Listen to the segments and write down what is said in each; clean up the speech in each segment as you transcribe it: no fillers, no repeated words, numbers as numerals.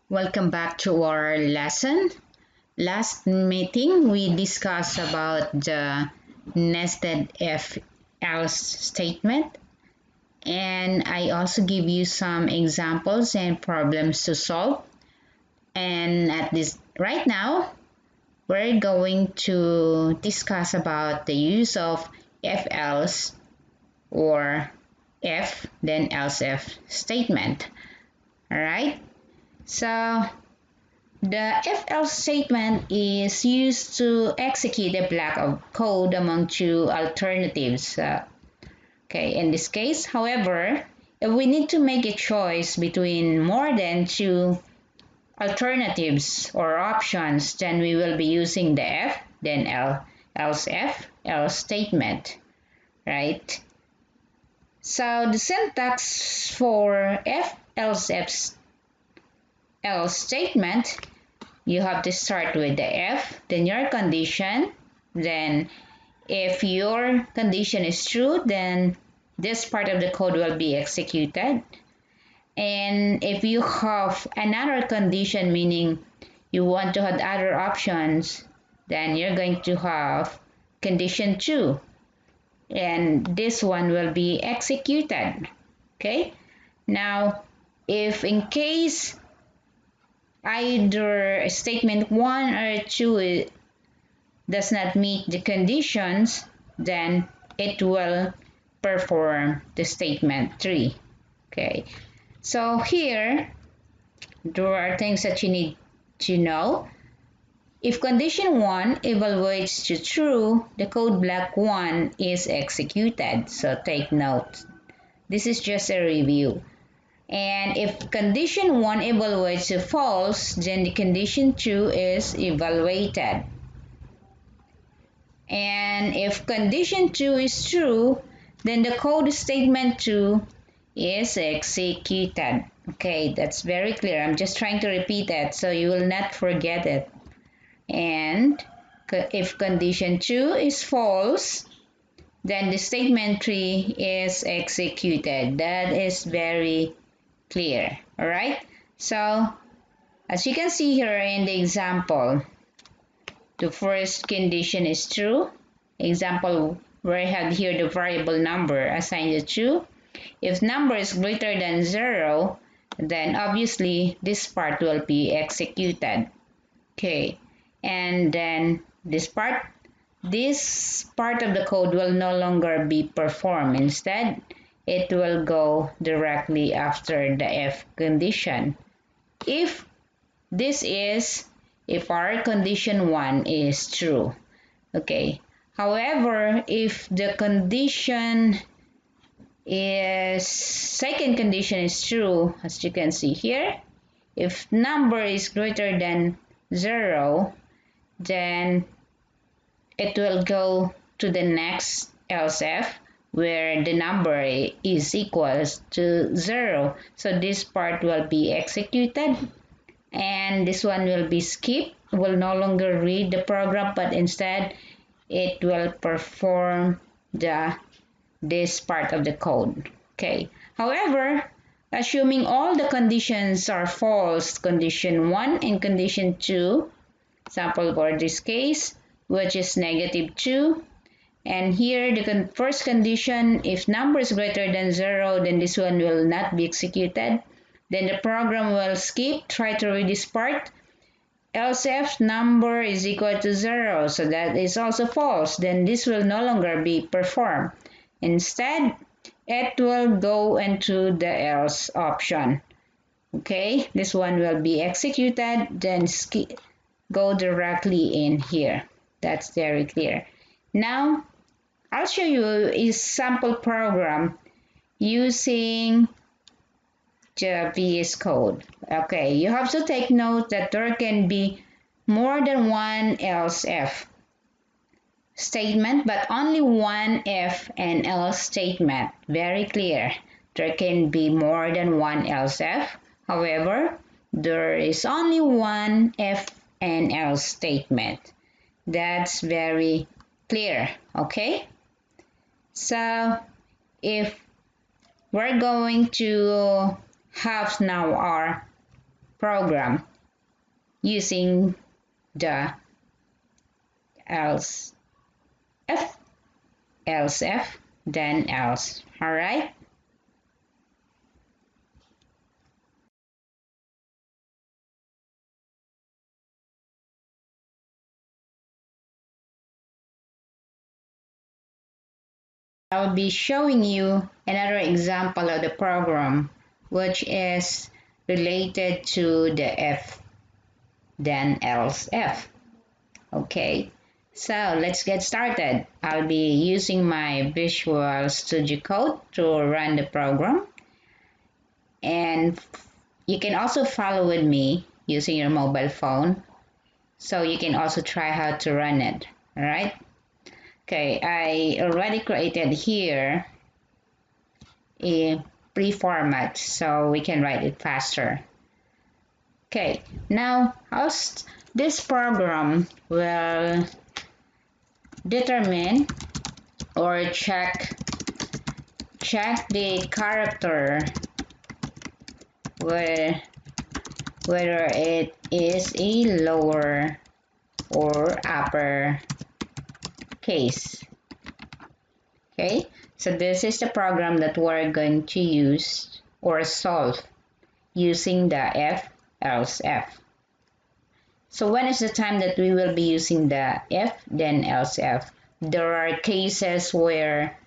Welcome back to our lesson. Last meeting, we discussed about the nested if else statement, and I also give you some examples and problems to solve. And at this right now, we're going to discuss about the use of if else or if then else if statement. All right. So the if else statement is used to execute a block of code among two alternatives. Okay, in this case, however, if we need to make a choice between more than two alternatives or options, then we will be using the if, then else if, else statement, right? So the syntax for if, else statement, you have to start with the if, then your condition, then if your condition is true, then this part of the code will be executed. And if you have another condition, meaning you want to have other options, then you're going to have condition 2, and this one will be executed. Okay, now if in case either statement 1 or 2 does not meet the conditions, then it will perform the statement 3. Okay, so here there are things that you need to know. If condition 1 evaluates to true, the code block 1 is executed. So take note. This is just a review. And if condition 1 evaluates to false, then the condition 2 is evaluated. And if condition 2 is true, then the code statement 2 is executed. Okay, that's very clear. I'm just trying to repeat that so you will not forget it. And if condition 2 is false, then the statement 3 is executed. That is very clear. All right. So as you can see here in the example, the first condition is true. Example, where I have here the variable number assigned to true. If number is greater than 0, then obviously this part will be executed. Okay, and then this part of the code will no longer be performed. Instead, it will go directly after the if condition. If our condition 1 is true. Okay. However, if the second condition is true, as you can see here, if number is greater than 0, then it will go to the next else if, where the number is equals to 0. So this part will be executed, and this one will be skipped. It will no longer read the program, but instead it will perform this part of the code. Okay. However, assuming all the conditions are false, condition 1 and condition 2, example for this case, which is -2, and here the first condition, if number is greater than 0, then this one will not be executed. Then the program will skip, try to read this part. Else if number is equal to 0, so that is also false, then this will no longer be performed. Instead, it will go into the else option. Okay, this one will be executed, then go directly in here. That's very clear. Now, I'll show you a sample program using the VS Code. Okay, you have to take note that there can be more than one else if statement, but only one if and else statement. Very clear. There can be more than one else if. However, there is only one if and else statement. That's very clear. Okay? So if we're going to have now our program using the else if, then else. All right. I'll be showing you another example of the program, which is related to the if, then else if. Okay, so let's get started. I'll be using my Visual Studio Code to run the program. And you can also follow with me using your mobile phone. So you can also try how to run it, all right? Okay, I already created here a pre-format so we can write it faster. Okay, now this program will determine or check the character whether it is a lower or upper case. Okay, so this is the program that we're going to use or solve using the if else if. So when is the time that we will be using the if then else if? There are cases where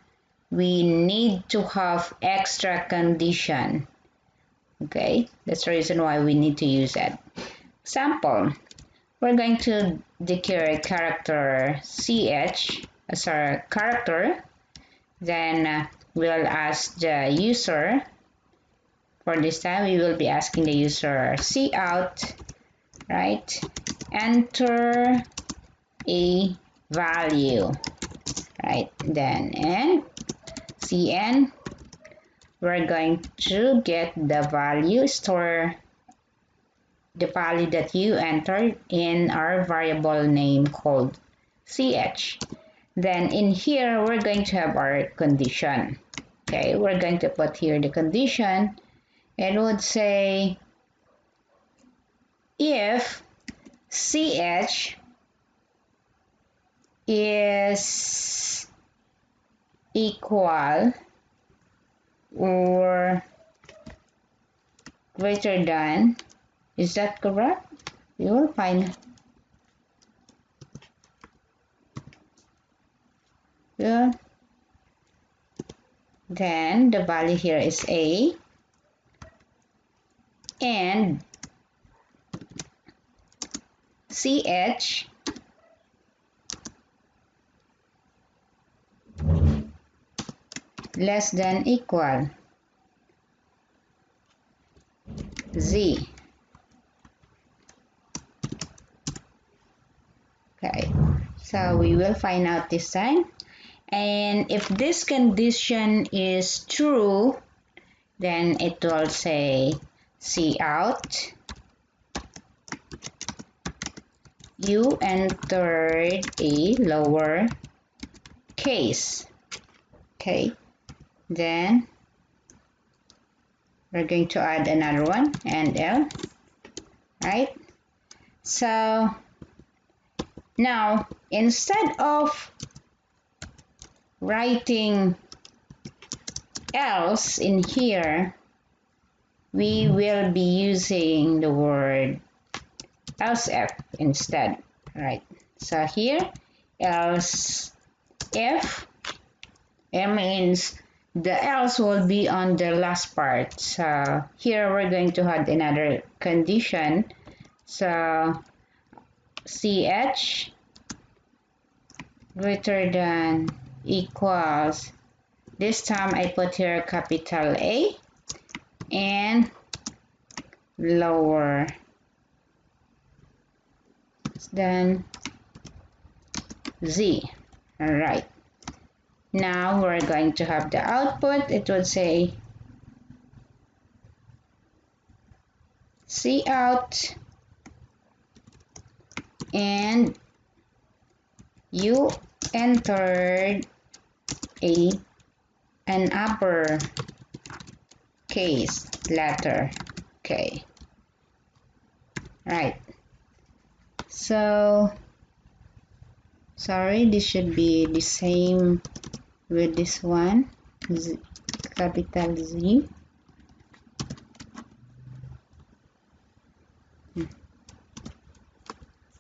we need to have extra condition. Okay, that's the reason why we need to use it. Example, we're going to declare a character ch as our character. Then we'll ask the user. For this time, we will be asking the user cout, right? Enter a value, right? Then and cn, we're going to get the value, store the value that you entered in our variable name called ch. Then in here, we're going to have our condition. Okay, we're going to put here the condition. It would say if ch is equal or greater than, is that correct? You will find yeah. Then the value here is a, and ch less than equal z. Okay, so we will find out this time. And if this condition is true, then it will say cout, you entered a lower case. Okay, then we're going to add another one, and l, right? So now instead of writing else in here, we will be using the word else if instead, right? So here, else if, it means the else will be on the last part. So here we're going to add another condition. So ch greater than equals, this time I put here capital A and lower than z. All right, now we're going to have the output. It would say cout and you entered an upper case letter. Okay, Right. So, sorry, this should be the same with this one. Z, capital Z.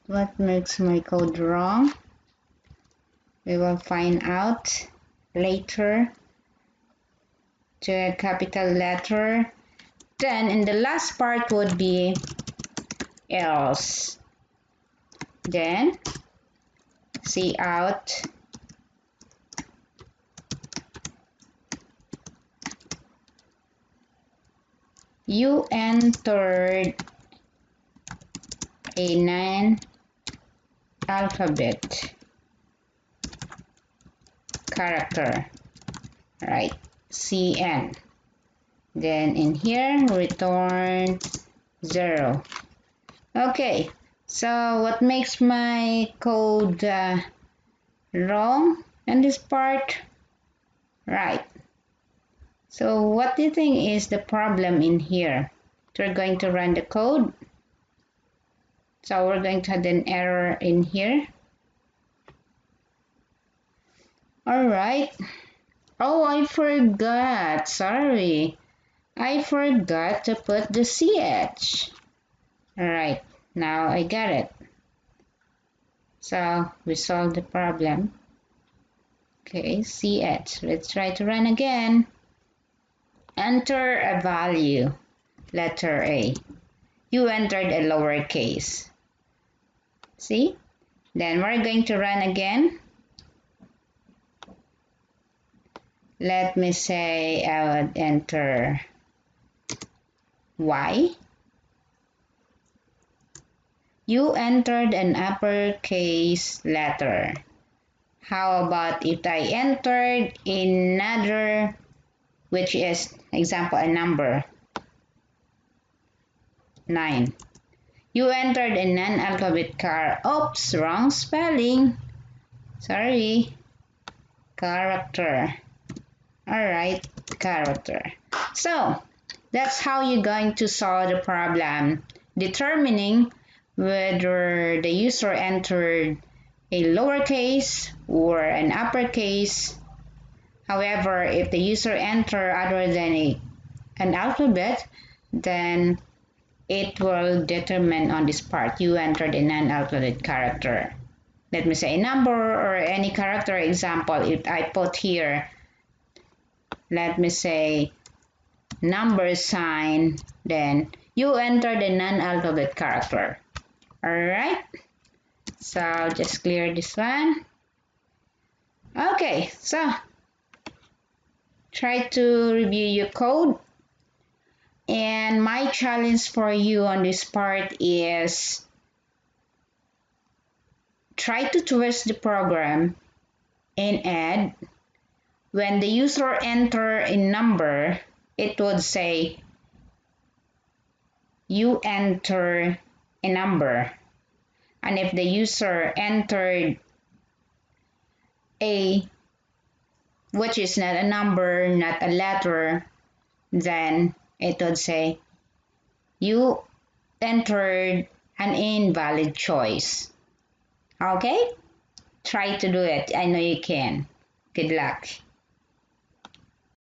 What makes my code wrong? We will find out later. To a capital letter. Then in the last part would be else. Then see out you entered a non-alphabet character, right? CN. Then in here return 0. Okay, so what makes my code wrong in this part? Right. So what do you think is the problem in here? So we're going to run the code. So we're going to have an error in here. All right. Oh, I forgot. Sorry. I forgot to put the CH. All right. Now I got it. So we solved the problem. Okay, CH. Let's try to run again. Enter a value. Letter A. You entered a lowercase. See? Then we're going to run again. Let me say I would enter Y. You entered an uppercase letter. How about if I entered another, which is, example, a number, 9. You entered a non-alphabet oops, wrong spelling. Sorry. Character. Alright, character. So, that's how you're going to solve the problem, determining whether the user entered a lowercase or an uppercase. However, if the user entered other than an alphabet, then it will determine on this part you entered a non-alphabet character. Let me say a number or any character. Example, if I put here, let me say number sign, then you entered a non-alphabet character. Alright, so just clear this one. Okay, so try to review your code. And my challenge for you on this part is try to twist the program and add. When the user enter a number, it would say you enter a number. And if the user entered a, which is not a number, not a letter, then it would say you entered an invalid choice. Okay? Try to do it. I know you can. Good luck.